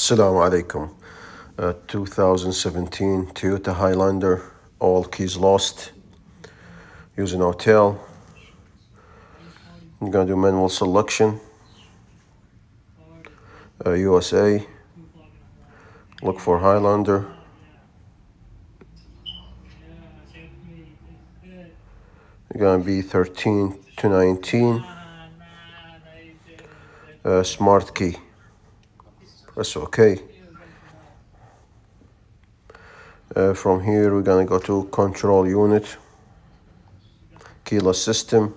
Assalamu alaikum. 2017 Toyota Highlander, all keys lost. Using hotel. I'm gonna do manual selection. USA. Look for Highlander. It's gonna be 13 to 19. Smart key. Press OK. From here we're gonna go to control unit, keyless system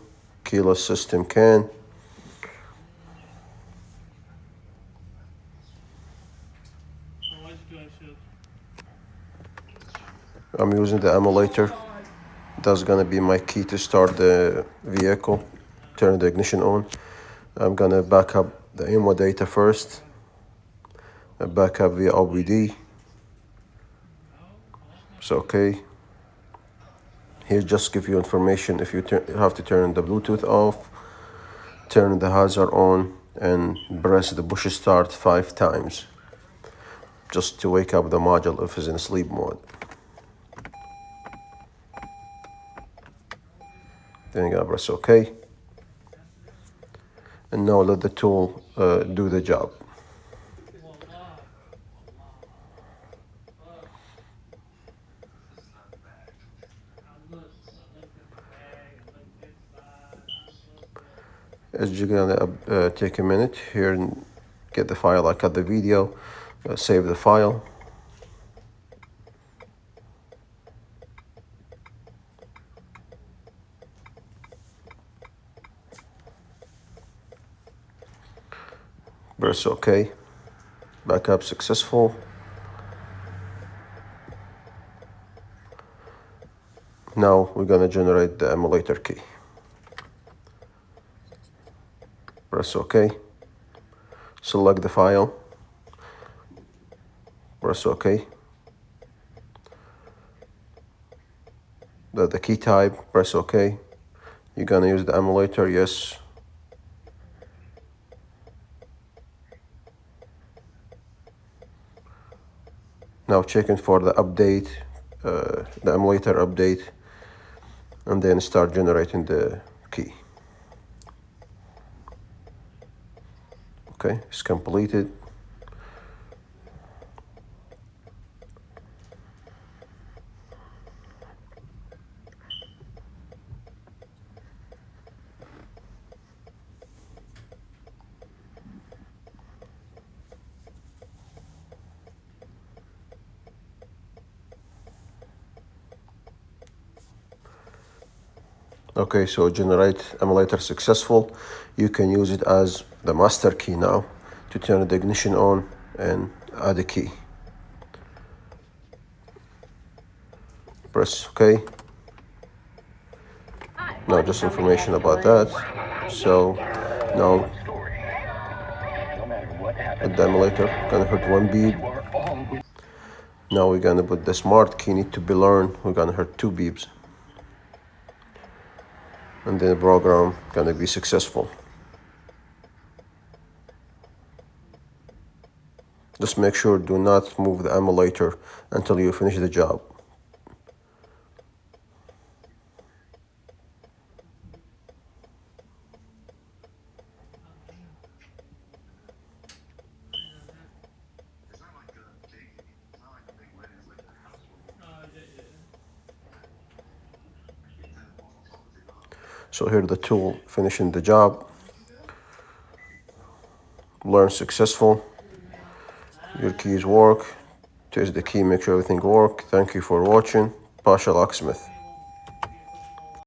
can. I'm using the emulator. That's gonna be my key to start the vehicle, turn the ignition on. I'm gonna back up the IMO data first, back up via OBD. It's okay. Here just give you information if you have to turn the Bluetooth off, turn the hazard on, and press the push start 5 times just to wake up the module if it's in sleep mode. Then you're gonna press OK. And now let the tool do the job. As you're gonna take a minute here and get the file. I cut the video, save the file. Press OK. Backup successful. Now we're gonna generate the emulator key. Press OK. Select the file. Press OK. The key type, press OK. You're gonna use the emulator, yes. Now checking for the update, the emulator update, and then start generating the key. Okay, it's completed. Okay, so generate emulator successful. You can use it as the master key now to turn the ignition on and add a key. Press OK. Now just information about that. So now with the emulator, gonna hit 1 beep. Now we're gonna put the smart key need to be learned. We're gonna hit 2 beeps. And then the program gonna be successful. Just make sure do not move the emulator until you finish the job. So here the tool finishing the job. Learn successful. Your keys work. Test the key, make sure everything works. Thank you for watching. Pasha Locksmith.